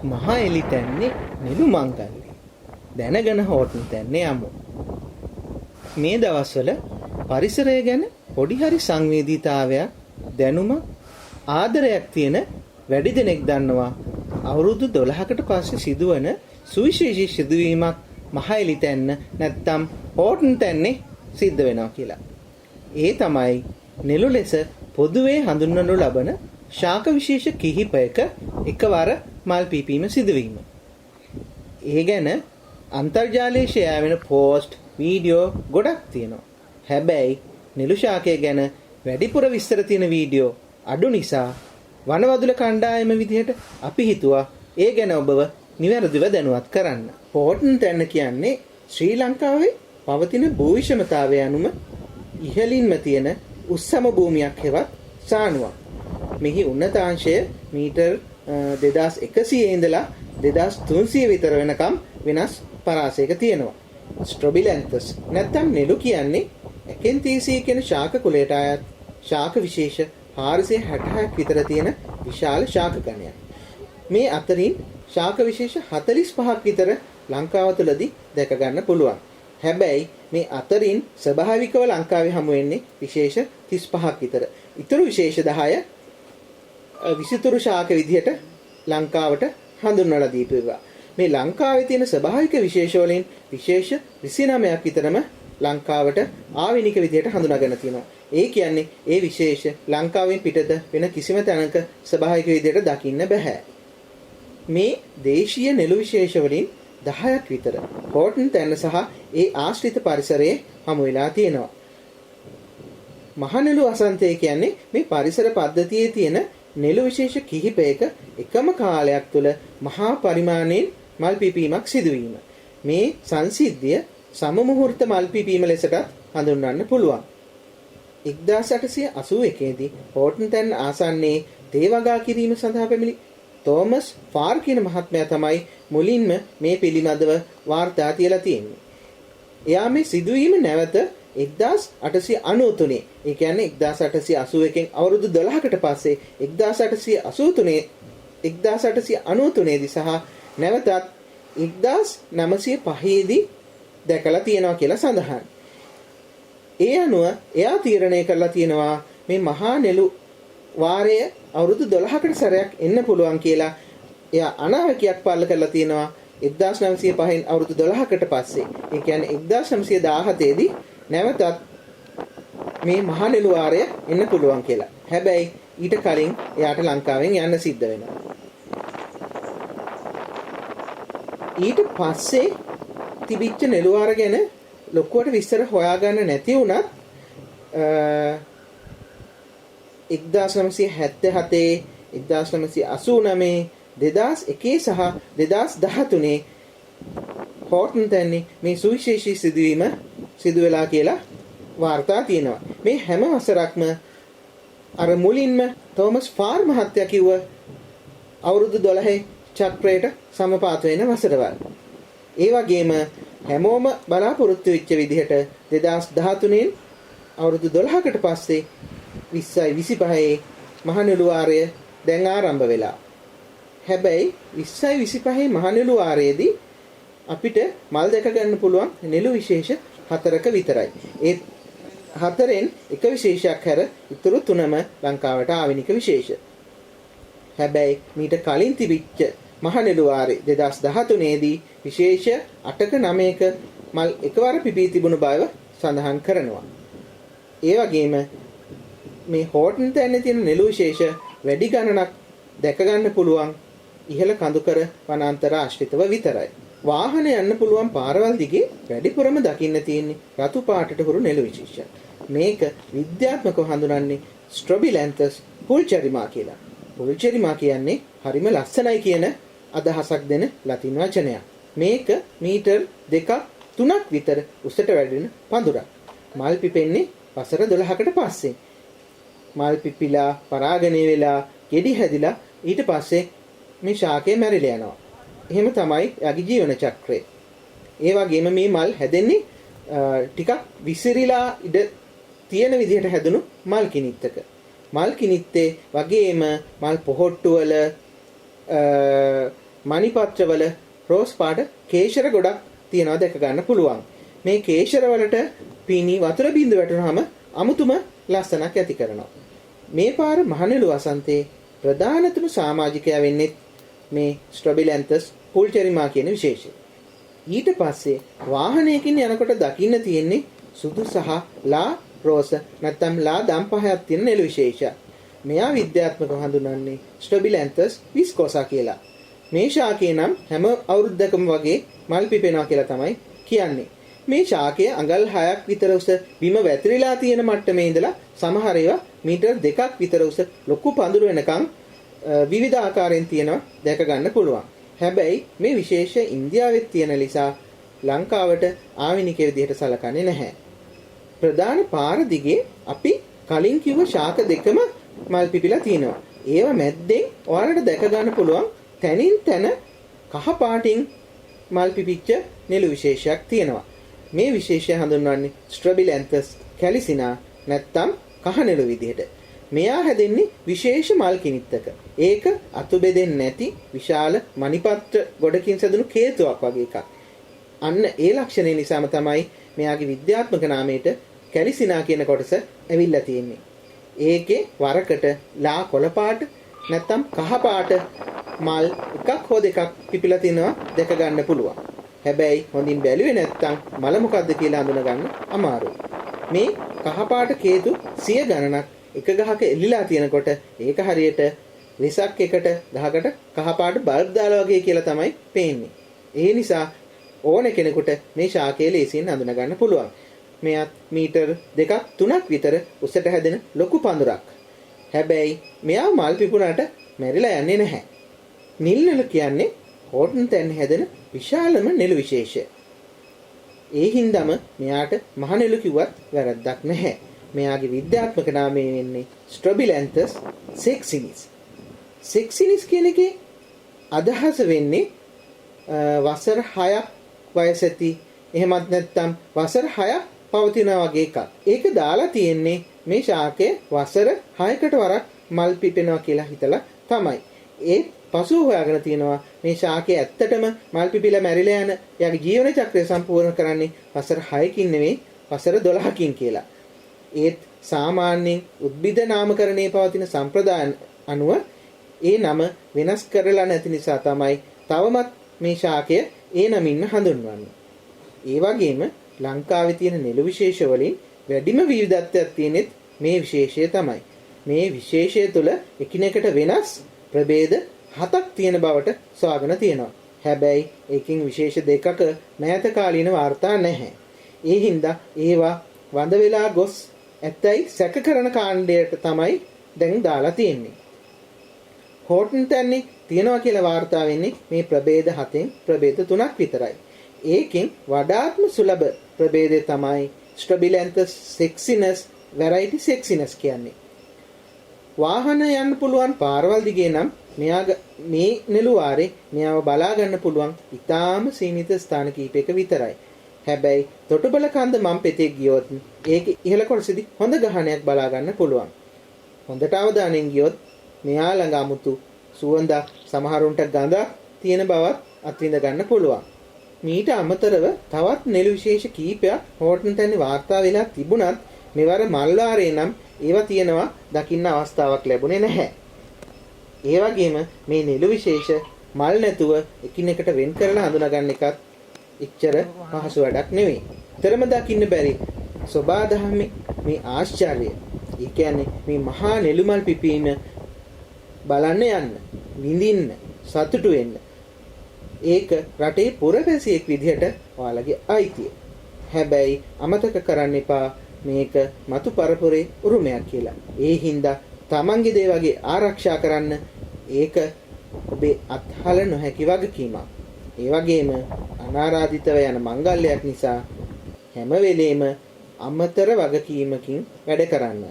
මහා එලි තැන්නේ නිලු මංගල්‍ය. දැනගෙන හෝටන් තැන්නේ යමු. මේ දවස්වල පරිසරය ගැන පොඩි හරි සංවේදීතාවයක් දැනුම ආදරයක් තියෙන වැඩි දෙනෙක් දන්නවා අවුරුදු 12කට පස්සේ සිදුවන සුවිශේෂී සිදුවීමක් මහා එලි තැන්න නැත්තම් හෝටන් තැන්නේ සිද්ධ වෙනවා කියලා. ඒ තමයි නිලු ලෙස පොදුවේ හඳුන්වනු ලබන ශාක විශේෂ කිහිපයක එකවර මල් පිපීම සිදුවීම. ඒ ගැන අන්තර්ජාලයේ ෂෙයා වෙන පෝස්ට්, වීඩියෝ ගොඩක් තියෙනවා. හැබැයි නිලු ශාකය ගැන වැඩිපුර විස්තර තියෙන වීඩියෝ අඩු නිසා වනවදුල කණ්ඩායම විදිහට අපි හිතුවා ඒ ගැන ඔබව නිවැරදිව දැනුවත් කරන්න. හෝටන් තැන්න කියන්නේ ශ්‍රී ලංකාවේ පවතින භූවිෂමතාවය අනුව ඉහළින්ම තියෙන උස්සම භූමියක් හෙවත් සානුවක්. මෙහි උන්නතාංශය මීටර් 2100 ඉඳලා 2300 විතර වෙනකම් වෙනස් පරාසයක තියෙනවා. ස්ට්‍රොබිලැන්තස් නැත්නම් නෙළු කියන්නේ ඇකෙන්තීසී කියන ශාක කුලයට අයත් ශාක විශේෂ 460ක් විතර තියෙන විශාල ශාක ගණයක්. මේ අතරින් ශාක විශේෂ 45ක් විතර ලංකාව තුළදී දැක ගන්න පුළුවන්. හැබැයි මේ අතරින් ස්වභාවිකව ලංකාවේ හමු වෙන්නේ විශේෂ 35ක් විතර. ඊටු විශේෂ 10 විසිතුරු ශාක විදිහට ලංකාවට හඳුන්වලා දීපුවා. මේ ලංකාවේ තියෙන ස්වභාවික විශේෂ වලින් විශේෂ 29ක් විතරම ලංකාවට ආවෙනික විදිහට හඳුනාගෙන තියෙනවා. ඒ කියන්නේ ඒ විශේෂ ලංකාවෙන් පිටත වෙන කිසිම තැනක ස්වභාවික විදිහට දකින්න බෑ. මේ දේශීය නෙළු විශේෂ වලින් 10ක් විතර හෝටන් තැන්න සහ ඒ ආශ්‍රිත පරිසරයේ හමු වෙලා තියෙනවා. මහනෙළු වසන්තය කියන්නේ මේ පරිසර පද්ධතියේ තියෙන නෙළු විශේෂ කිහිපයක එකම කාලයක් තුළ මහා පරිමාණයෙන් මල් පිපීමක් සිදුවීම. මේ සංසිද්ධිය සම මුහුර්ත මල් පිපීම ලෙසට හඳුන්වන්න පුළුවන්. 1881 දී හෝටන් තැන්න ආසන්නයේ තේ වගා කිරීම සඳහා පැමිණි තෝමස් ෆාර් කියන මහත්මයා තමයි මුලින්ම මේ පිළිබඳව වාර්තා තියලා තියෙන්නේ. එයා මේ සිදුවීම නැවත 1893 ඒ කියන්නේ 1881 අවුරුදු 12කට පස්සේ 1893 දී සහ නැවතත් 1905 දී දැකලා තියෙනවා කියලා සඳහන්. ඒ අනුව එයා තීරණය කරලා තියෙනවා මේ මහා නෙළු වාරය අවුරුදු 12කට සැරයක් එන්න පුළුවන් කියලා. එයා අනාවැකියක් පළ කරලා තියෙනවා 1905න් අවුරුදු 12කට පස්සේ. ඒ කියන්නේ 1917 දී නැවතත් මේ මහා නෙළු වාරය එන්න පුළුවන් කියලා. හැබැයි ඊට කලින් එයාට ලංකාවෙන් යන්න සිද්ධ වෙනවා. ඊට පස්සේ තිබිච්ච නෙළු වාර ගැන ලොකුවට විස්තර හොයාගන්න නැති වුණත් 1977 1989 2001 සහ 2013 හෝටන් තැන්නේ මේ සුවිශේෂී සිදුවීම සිදු වෙලා කියලා වාර්තා තියෙනවා. මේ හැම වසරක්ම අර මුලින්ම තෝමස් ෆාර් මහත්තයා කිව්ව අවුරුදු 12 චක්‍රයට සමපාත වෙන වසරවල්. ඒ වගේම හැමෝම බලාපොරොත්තු වෙච්ච විදිහට 2013 අවුරුදු 12කට පස්සේ 20යි 25 මහනෙළු වාරය දැන් ආරම්භ වෙලා. හැබැයි 20යි 25 මහනෙළු වාරයේදී අපිට මල් දැක ගන්න පුළුවන් නෙළු විශේෂ 4ක විතරයි. ඒ 4න් එක විශේෂයක් හැර ඉතුරු 3ම ලංකාවට ආවෙනික විශේෂ. හැබැයි මීට කලින් තිබිච්ච මහනෙළු වාරේ 2013 දී විශේෂ 8ක 9ක මල් එකවර පිපී තිබුණු බව සඳහන් කරනවා. ඒ වගේම මේ හෝටන් තැන්නේ තියෙන නෙළු විශේෂ වැඩි ගණනක් දැක ගන්න පුළුවන් ඉහළ කඳුකර වනාන්තර ආශ්‍රිතව විතරයි. වාහන යන්න පුළුවන් පාරවල් දිගේ වැඩිපුරම දකින්න තියෙන්නේ රතු පාටට හුරු නෙළු විශේෂයක්. මේක විද්‍යාත්මකව හඳුනන්නේ ස්ට්‍රොබිලැන්තස් පුල්චරිමා කියලා. පුල්චරිමා කියන්නේ හරිම ලස්සනයි කියන අදහසක් දෙන ලතින් වචනයක්. මේක මීටර් 2ක් 3ක් විතර උසට වැඩෙන පඳුරක්. මල් පිපෙන්නේ වසර 12කට පස්සේ. මල් පිපිලා පරාගණය වෙලා ගෙඩි හැදිලා ඊට පස්සේ මේ ශාකය මැරිලා යනවා. එහෙම තමයි යගේ ජීවන චක්‍රය. ඒ වගේම මේ මල් හැදෙන්නේ ටිකක් විසිරිලා ඉඳ තියෙන විදිහට හැදුණු මල් කිනිත්තක. මල් කිනිත්තේ වගේම මල් පොහොට්ටු වල මණිපත්‍රවල රෝස් පාට කේශර ගොඩක් තියනවා දැක ගන්න පුළුවන්. මේ කේශර වලට පීනි වතුර බින්දු වැටුනහම අමුතුම ලස්සනක් ඇති කරනවා. මේ පාර මහනෙළු වසන්තේ ප්‍රධානතම සමාජිකයා වෙන්නේ මේ ස්ට්‍රොබිලැන්තස් පුල්චෙරිමා කියන විශේෂය. ඊට පස්සේ වාහනයකින් යනකොට දකින්න තියෙන්නේ සුදු සහ ලා රෝස නැත්නම් ලා දම්පහයක් තියෙන නෙළු විශේෂයක්. මෙයා විද්‍යාත්මකව හඳුන්වන්නේ ස්ට්‍රොබිලැන්තස් විස්කෝසා කියලා. මේ ශාකේ නම් හැම අවුරුද්දකම වගේ මල් පිපෙනවා කියලා තමයි කියන්නේ. මේ ශාකය අඟල් 6ක් විතර උස බිම වැතිරිලා තියෙන මට්ටමේ ඉඳලා සමහර ඒවා මීටර් 2ක් විතර උස ලොකු පඳුරු වෙනකන් විවිධ ආකාරයෙන් තියෙනවා දැක ගන්න පුළුවන්. හැබැයි මේ විශේෂ ඉන්දියාවෙත් තියෙන නිසා ලංකාවට ආවෙනික විදිහට සලකන්නේ නැහැ. ප්‍රධාන පාර දිගේ අපි කලින් කිව්ව ශාක දෙකම මල් පිපිලා තියෙනවා. ඒව මැද්දෙන් ඔයාලට දැක ගන්න පුළුවන් තනින් තන කහ පාටින් මල් පිපිච්ච නෙළු විශේෂයක් තියෙනවා. මේ විශේෂය හඳුන්වන්නේ ස්ට්‍රොබිලැන්තස් කැලිසිනා නැත්තම් කහ නෙළු විදිහට. මෙයා හැදෙන්නේ විශේෂ මල් කිනිත්තක. ඒක අතු බෙදෙන්නේ නැති විශාල මණිපත්‍ර ගොඩකින් සැදුණු කේතුවක් වගේ එකක්. අන්න ඒ ලක්ෂණය නිසාම තමයි මෙයාගේ විද්‍යාත්මක නාමයට කැලිසිනා කියන කොටස ඇවිල්ලා තියෙන්නේ. ඒකේ වරකට ලා කොළ පාට නැත්තම් කහ පාට මල් එකක් හෝ දෙකක් පිපිලා තිනවා දැක ගන්න පුළුවන්. හැබැයි හොඳින් බැලුවේ නැත්තම් මල මොකද්ද කියලා අඳුන ගන්න අමාරුයි. මේ කහ පාට කේතු සිය ගණනක් එක ගහක එල්ලිලා තියෙනකොට ඒක හරියට වෙසක් එකට ගහකට කහ පාට බල්බ් දාලා වගේ කියලා තමයි පේන්නේ. ඒ නිසා ඕන කෙනෙකුට මේ ශාකය ලේසියෙන් අඳුන ගන්න පුළුවන්. මෙයත් මීටර් 2ක් 3ක් විතර උසට හැදෙන ලොකු පඳුරක්. හැබැයි මෙයා මල් පිපුණාට මැරිලා යන්නේ නැහැ. නිල් නෙළු කියන්නේ හෝටන් තැන් හැදෙන විශාලම නෙළු විශේෂය. ඒ හින්දාම මෙයාට මහ නෙළු කිව්වත් වැරද්දක් නැහැ. මෙයාගේ විද්‍යාත්මක නාමය වෙන්නේ ස්ට්‍රොබිලැන්තස් සෙක්සිනිස්. සෙක්සිනිස් කියන එකේ අදහස වෙන්නේ වසර 6ක් වයස ඇති එහෙමත් නැත්නම් වසර 6ක් පවතින වගේ එකක්. ඒක දාලා තියෙන්නේ මේ ශාකය වසර 6කට වරක් මල් පිපෙනවා කියලා හිතලා තමයි. ඒ පසුව හොයාගෙන තියෙනවා මේ ශාකය ඇත්තටම මල් පිපිලා මැරිලා යන එයාගේ ජීවන චක්‍රය සම්පූර්ණ කරන්නේ වසර 6කින් නෙවෙයි වසර 12කින් කියලා. ඒත් සාමාන්‍යයෙන් උද්භිද නාමකරණයේ පවතින සම්ප්‍රදායන් අනුව ඒ නම වෙනස් කරලා නැති නිසා තමයි තවමත් මේ ශාකය ඒ නමින් හඳුන්වන්නේ. ඒ වගේම ලංකාවේ තියෙන නෙළු විශේෂ වලින් වැඩිම විවිධත්වයක් තියෙනෙත් මේ විශේෂය තමයි. මේ විශේෂය තුළ එකිනෙකට වෙනස් ප්‍රභේද 7ක් තියෙන බවට සොයාගෙන තියෙනවා. හැබැයි ඒකෙන් විශේෂ දෙකක මෑත කාලීන වාර්තා නැහැ. ඒ හින්දා ඒවා වඳ වෙලා ගොස් ඇත්තයි සැක කරන කාණ්ඩයට තමයි දැන් දාලා තියෙන්නේ. හෝටන් තැන්නේ තියනවා කියලා වාර්තා වෙන්නේ මේ ප්‍රභේද 7න් ප්‍රභේද 3ක් විතරයි. ඒකෙන් වඩාත්ම සුලභ ප්‍රභේදය තමයි ස්ට්‍රොබිලැන්තස් සෙක්සිනස් වැරයිටි සෙක්සිනස් කියන්නේ. වාහන යන්න පුළුවන් පාරවල් දිගේ නම් මේ නෙළු වාරේ මෙයාව බලා ගන්න පුළුවන් ඉතාම සීමිත ස්ථාන කීපයක විතරයි. හැබැයි තොටුපළ කන්ද මම් පෙතේ ගියොත් ඒක ඉහළ කොටසදී හොඳ ගහණයක් බලා ගන්න පුළුවන්. හොඳට අවධානයෙන් ගියොත් මෙයා ළඟ 아무තු සුවඳක් සමහරුන්ට ගඳක් තියෙන බවත් අත්විඳ ගන්න පුළුවන්. මීට අමතරව තවත් නෙළු විශේෂ කීපයක් හෝටන් තැන්නේ වාර්තා වෙලා තිබුණත් මෙවර මල් වාරේ නම් ඒවා තියෙනවා දකින්න අවස්ථාවක් ලැබුණේ නැහැ. ඒ වගේම මේ නෙළු විශේෂ මල් නැතුව එකිනෙකට වෙන් කරලා හඳුනාගන්න එකත් එච්චර පහසු වැඩක් නෙවෙයි. තරම දකින්න බැරි සබාධමේ මේ ආශ්චර්යය. ඒ කියන්නේ මේ මහා නෙළු මල් පිපීම බලන්න යන්න, විඳින්න, සතුටු වෙන්න. ඒක රටේ පුරවැසියෙක් විදිහට ඔයාලගේ අයිතිය. හැබැයි අමතක කරන්න එපා මේක මතු පරපුරේ උරුමයක් කියලා. ඒ හින්දා තමන්ගේ දේ වගේ ආරක්ෂා කරන්න ඒක ඔබේ අත්හල නොහැකි වගකීමක්. ඒ වගේම අනාරාධිතව යන මංගල්‍යයක් නිසා හැම වෙලේම අමතර වගකීමකින් වැඩ කරන්න.